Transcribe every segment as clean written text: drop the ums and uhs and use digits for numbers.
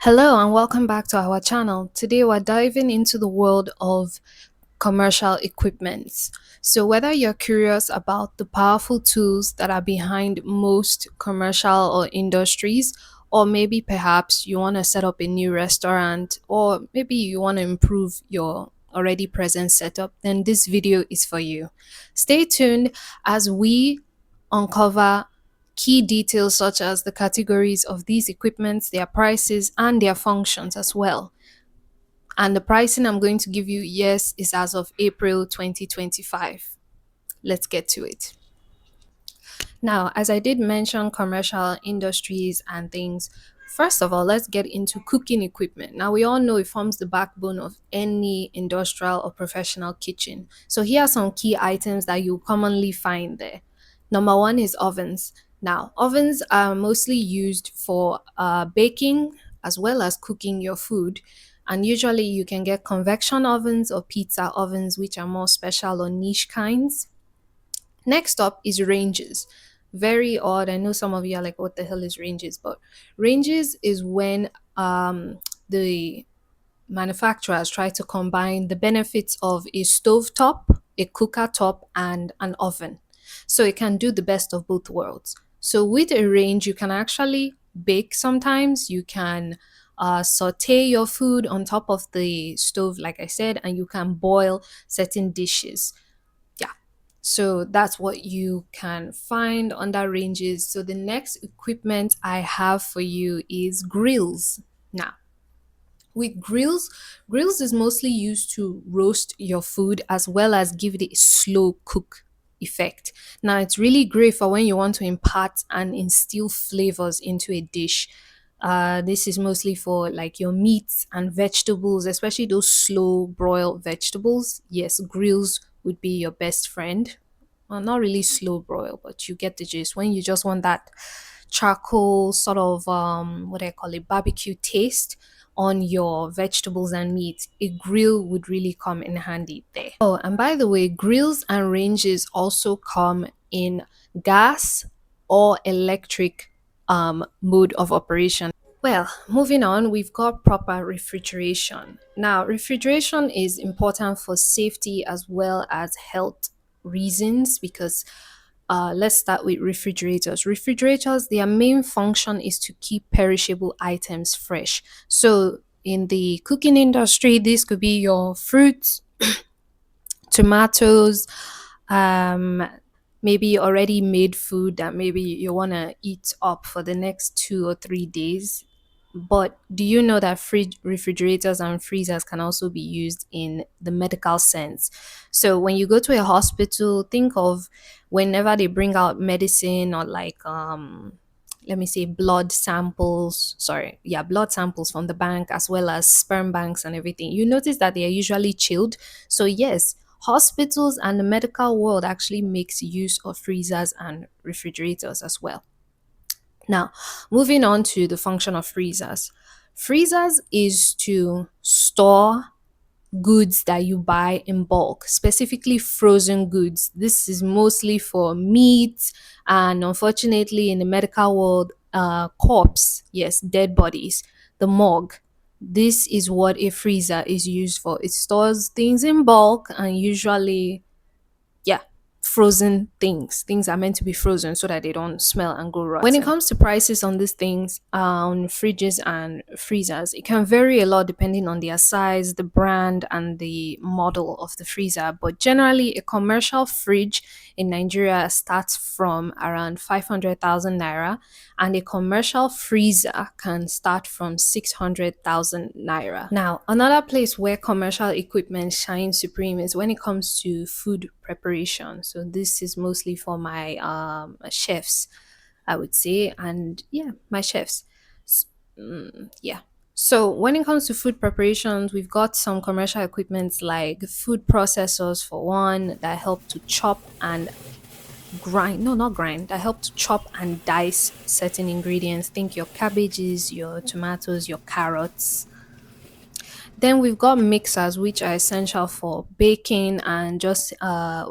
Hello and welcome back to our channel. Today we're diving into the world of commercial equipment. So whether you're curious about the powerful tools that are behind most commercial or industries, or maybe perhaps you want to set up a new restaurant, or maybe you want to improve your already present setup, then this video is for you. Stay tuned as we uncover key details such as the categories of these equipments, their prices, and their functions as well. And the pricing I'm going to give you, yes, is as of April 2025. Let's get to it. Now, as I did mention commercial industries and things, first of all, let's get into cooking equipment. Now, we all know it forms the backbone of any industrial or professional kitchen. So, here are some key items that you commonly find there. Number one is ovens. Now, ovens are mostly used for baking as well as cooking your food. And usually, you can get convection ovens or pizza ovens, which are more special or niche kinds. Next up is ranges. Very odd. I know some of you are like, what the hell is ranges? But ranges is when the manufacturers try to combine the benefits of a stove top, a cooker top, and an oven. So it can do the best of both worlds. So with a range, you can actually bake sometimes, you can saute your food on top of the stove, like I said, and you can boil certain dishes. Yeah. So that's what you can find under ranges. So the next equipment I have for you is grills. Now, with grills is mostly used to roast your food as well as give it a slow cook effect. Now, it's really great for when you want to impart and instill flavors into a dish. This is mostly for like your meats and vegetables, especially those slow broil vegetables. Yes, grills would be your best friend. Well, not really slow broil, but you get the gist. When you just want that charcoal sort of what do I call it, barbecue taste on your vegetables and meat, a grill would really come in handy there. Oh, and by the way, grills and ranges also come in gas or electric mode of operation. Well, moving on, we've got proper refrigeration. Now, refrigeration is important for safety as well as health reasons because let's start with refrigerators. Refrigerators, their main function is to keep perishable items fresh. So, in the cooking industry, this could be your fruits, tomatoes, um, maybe already made food that maybe you want to eat up for the next 2 or 3 days. But do you know that refrigerators and freezers can also be used in the medical sense? So when you go to a hospital, think of whenever they bring out medicine or like let me say blood samples, sorry, yeah, blood samples from the bank as well as sperm banks and everything. You notice that they are usually chilled. So yes, hospitals and the medical world actually makes use of freezers and refrigerators as well. Now, moving on to the function of freezers. Freezers is to store goods that you buy in bulk, specifically frozen goods. This is mostly for meat and unfortunately in the medical world, corpse, yes, dead bodies, the morgue. This is what a freezer is used for. It stores things in bulk and usually, yeah, frozen things are meant to be frozen so that they don't smell and go rotten. When it comes to prices on these things, on fridges and freezers, it can vary a lot depending on their size, the brand, and the model of the freezer. But generally, a commercial fridge in Nigeria starts from around 500,000 naira, and a commercial freezer can start from 600,000 naira. Now, another place where commercial equipment shines supreme is when it comes to food preparation. So, this is mostly for my chefs, I would say, and yeah, my chefs. Yeah. So when it comes to food preparations, we've got some commercial equipments like food processors for one that help to chop and grind, no, not grind, that help to chop and dice certain ingredients. Think your cabbages, your tomatoes, your carrots. Then we've got mixers, which are essential for baking and just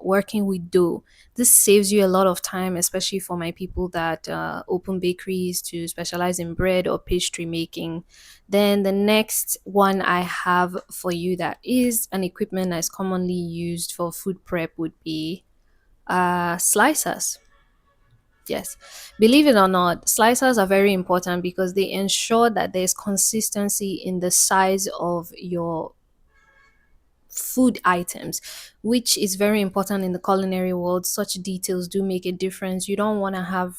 working with dough. This saves you a lot of time, especially for my people that open bakeries to specialize in bread or pastry making. Then the next one I have for you that is an equipment that is commonly used for food prep would be slicers. Yes. Believe it or not, slicers are very important because they ensure that there's consistency in the size of your food items, which is very important in the culinary world. Such details do make a difference. You don't want to have,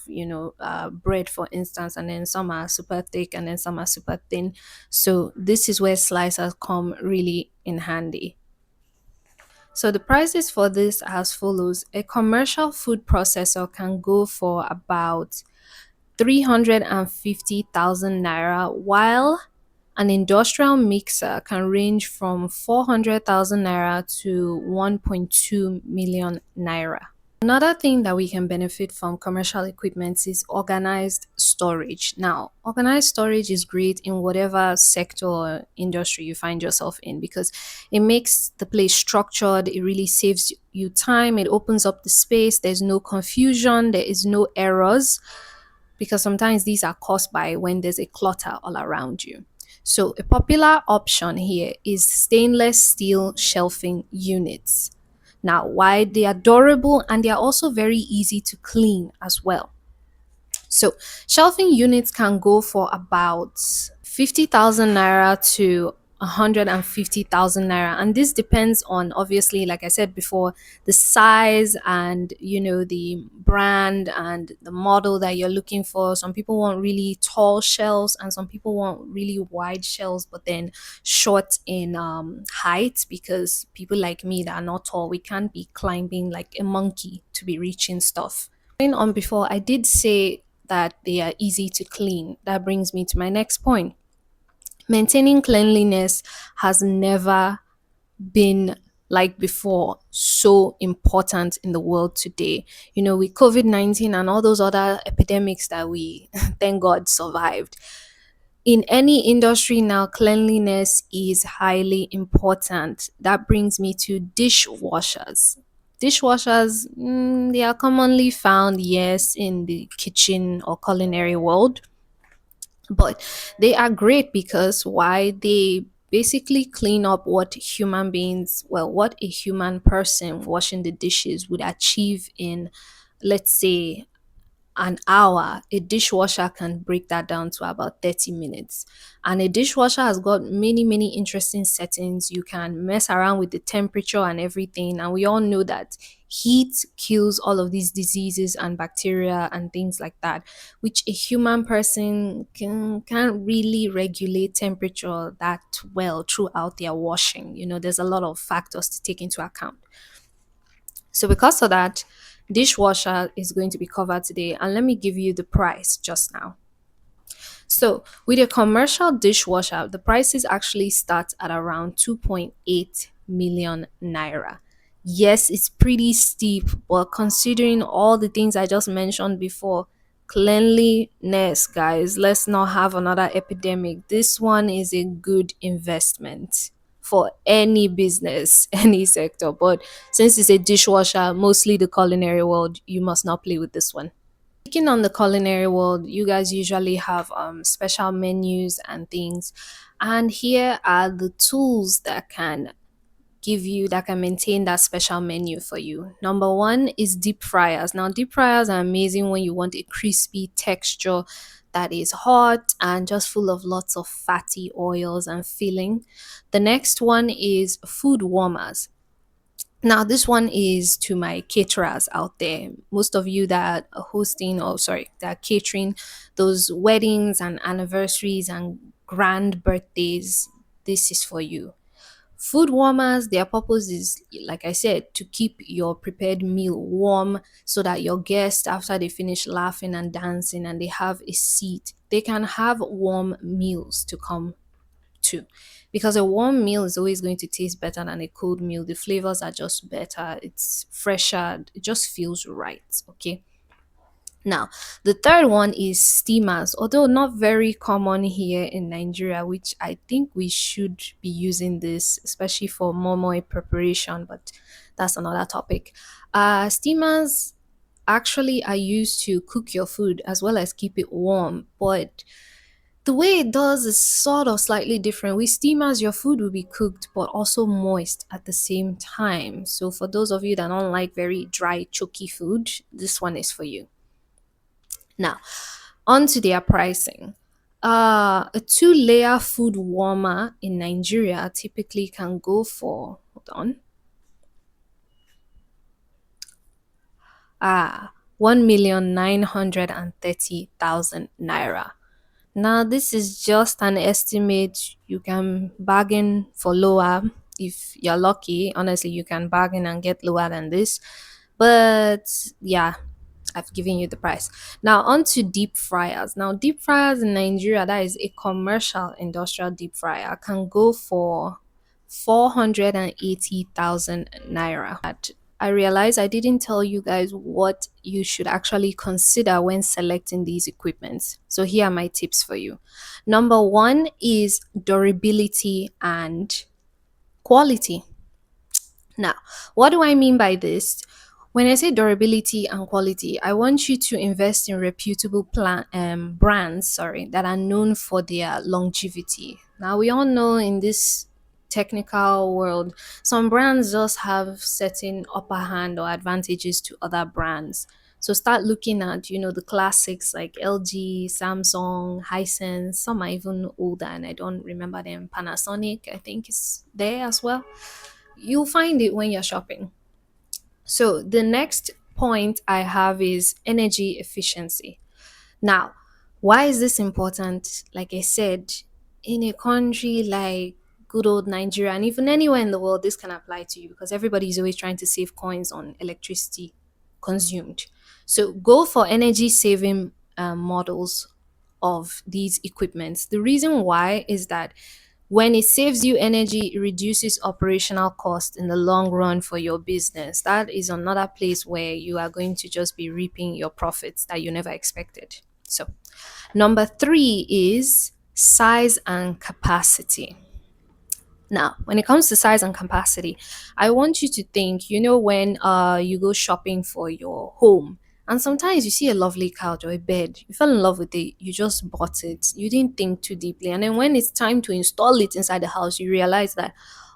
bread, for instance, and then some are super thick and then some are super thin. So, this is where slicers come really in handy. So the prices for this are as follows. A commercial food processor can go for about 350,000 naira, while an industrial mixer can range from 400,000 naira to 1.2 million naira. Another thing that we can benefit from commercial equipment is organized storage. Now, organized storage is great in whatever sector or industry you find yourself in because it makes the place structured, it really saves you time, it opens up the space, there's no confusion, there is no errors because sometimes these are caused by when there's a clutter all around you. So, a popular option here is stainless steel shelving units. Now, why they are durable and they are also very easy to clean as well. So, shelving units can go for about 50,000 naira to 150,000 naira. And this depends on, obviously, like I said before, the size and, the brand and the model that you're looking for. Some people want really tall shelves and some people want really wide shelves, but then short in height because people like me that are not tall, we can't be climbing like a monkey to be reaching stuff. Going on before, I did say that they are easy to clean. That brings me to my next point. Maintaining cleanliness has never been like before so important in the world today. With COVID-19 and all those other epidemics that we thank God survived. In any industry now, cleanliness is highly important. That brings me to dishwashers. Dishwashers, they are commonly found, yes, in the kitchen or culinary world, but they are great because why they basically clean up what human beings, well, what a human person washing the dishes would achieve in, let's say, an hour. A dishwasher can break that down to about 30 minutes. And a dishwasher has got many, many interesting settings. You can mess around with the temperature and everything. And we all know that heat kills all of these diseases and bacteria and things like that, which a human person can't really regulate temperature that well throughout their washing. There's a lot of factors to take into account. So because of that, dishwasher is going to be covered today. And let me give you the price just now. So with a commercial dishwasher, the prices actually start at around 2.8 million naira. Yes, it's pretty steep, but considering all the things I just mentioned before, cleanliness, guys, let's not have another epidemic. This one is a good investment for any business, any sector. But since it's a dishwasher, mostly the culinary world, you must not play with this one. Speaking on the culinary world, you guys usually have special menus and things. And here are the tools that can maintain that special menu for you. Number one is deep fryers. Now, deep fryers are amazing when you want a crispy texture that is hot and just full of lots of fatty oils and filling. The next one is food warmers. Now, this one is to my caterers out there. Most of you that are hosting, or sorry, that are catering those weddings and anniversaries and grand birthdays, this is for you. Food warmers, their purpose is, like I said, to keep your prepared meal warm so that your guests, after they finish laughing and dancing and they have a seat, they can have warm meals to come too. Because a warm meal is always going to taste better than a cold meal. The flavors are just better, it's fresher, it just feels right. Okay. Now, the third one is steamers, although not very common here in Nigeria, which I think we should be using this, especially for momo preparation, but that's another topic. Steamers actually are used to cook your food as well as keep it warm, but the way it does is sort of slightly different. With steamers, your food will be cooked but also moist at the same time. So, for those of you that don't like very dry, choky food, this one is for you. Now, on to their pricing. A two-layer food warmer in Nigeria typically can go for, hold on, 1,930,000 naira. Now, this is just an estimate. You can bargain for lower if you're lucky. Honestly, you can bargain and get lower than this. But yeah, I've given you the price. Now, on to deep fryers. Now, deep fryers in Nigeria, that is a commercial industrial deep fryer, can go for 480,000 naira. I realize I didn't tell you guys what you should actually consider when selecting these equipments. So here are my tips for you. Number one is durability and quality. Now, what do I mean by this? When I say durability and quality, I want you to invest in reputable brands, that are known for their longevity. Now, we all know in this technical world, some brands just have certain upper hand or advantages to other brands. So start looking at, the classics like LG, Samsung, Hisense. Some are even older and I don't remember them. Panasonic, I think is there as well. You'll find it when you're shopping. So the next point I have is energy efficiency. Now, why is this important? Like I said, in a country like good old Nigeria and even anywhere in the world, this can apply to you because everybody is always trying to save coins on electricity consumed. So go for energy saving models of these equipments. The reason why is that when it saves you energy, it reduces operational cost in the long run for your business. That is another place where you are going to just be reaping your profits that you never expected. So, number three is size and capacity. Now, when it comes to size and capacity, I want you to think, when you go shopping for your home, and sometimes you see a lovely couch or a bed, you fell in love with it, you just bought it, you didn't think too deeply. And then when it's time to install it inside the house, you realize that,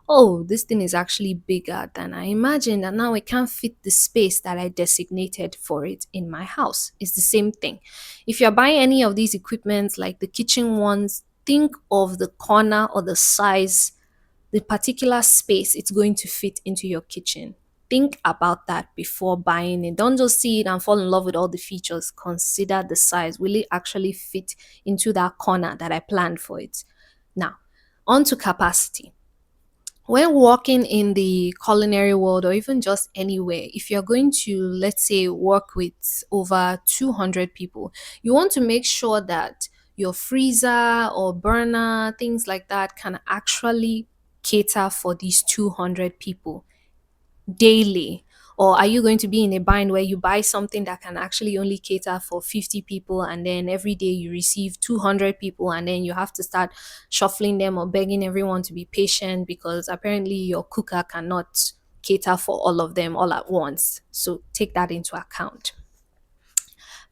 oh, this thing is actually bigger than I imagined, and now it can't fit the space that I designated for it in my house. It's the same thing. If you're buying any of these equipments, like the kitchen ones, think of the corner or the size, the particular space it's going to fit into your kitchen. Think about that before buying it. Don't just see it and fall in love with all the features. Consider the size. Will it actually fit into that corner that I planned for it? Now, on to capacity. When working in the culinary world or even just anywhere, if you're going to, let's say, work with over 200 people, you want to make sure that your freezer or burner, things like that, can actually cater for these 200 people daily? Or are you going to be in a bind where you buy something that can actually only cater for 50 people and then every day you receive 200 people and then you have to start shuffling them or begging everyone to be patient because apparently your cooker cannot cater for all of them all at once? So take that into account.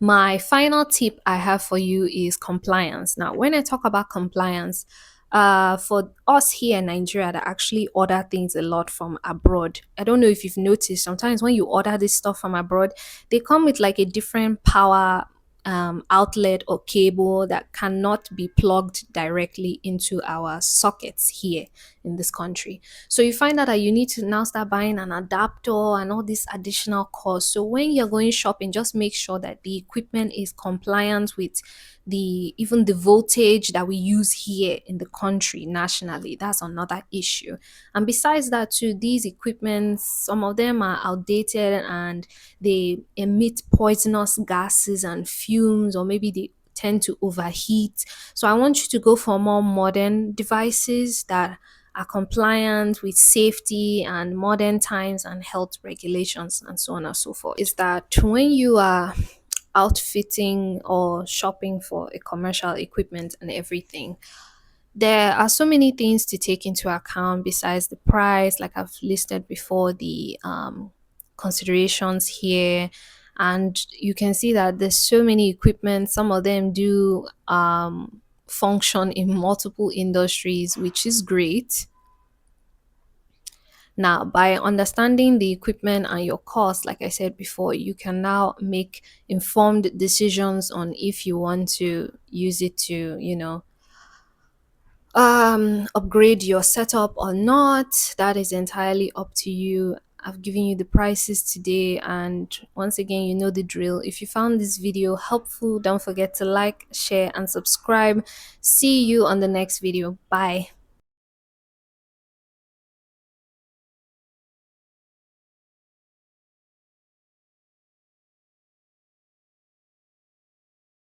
My final tip I have for you is compliance. Now, when I talk about compliance, for us here in Nigeria that actually order things a lot from abroad, I don't know if you've noticed, sometimes when you order this stuff from abroad, they come with like a different power outlet or cable that cannot be plugged directly into our sockets here in this country. So you find out that you need to now start buying an adapter and all this additional cost. So when you're going shopping, just make sure that the equipment is compliant with the voltage that we use here in the country nationally. That's another issue. And besides that too, these equipments, some of them are outdated and they emit poisonous gases and fumes, or maybe they tend to overheat. So I want you to go for more modern devices that are compliant with safety and modern times and health regulations and so on and so forth. Is that when you are outfitting or shopping for a commercial equipment and everything. There are so many things to take into account besides the price, like I've listed before, the considerations here. And you can see that there's so many equipment. Some of them do function in multiple industries, which is great. Now, by understanding the equipment and your cost, like I said before, you can now make informed decisions on if you want to use it to, upgrade your setup or not. That is entirely up to you. I've given you the prices today, and once again, you know the drill. If you found this video helpful, don't forget to like, share, and subscribe. See you on the next video. Bye.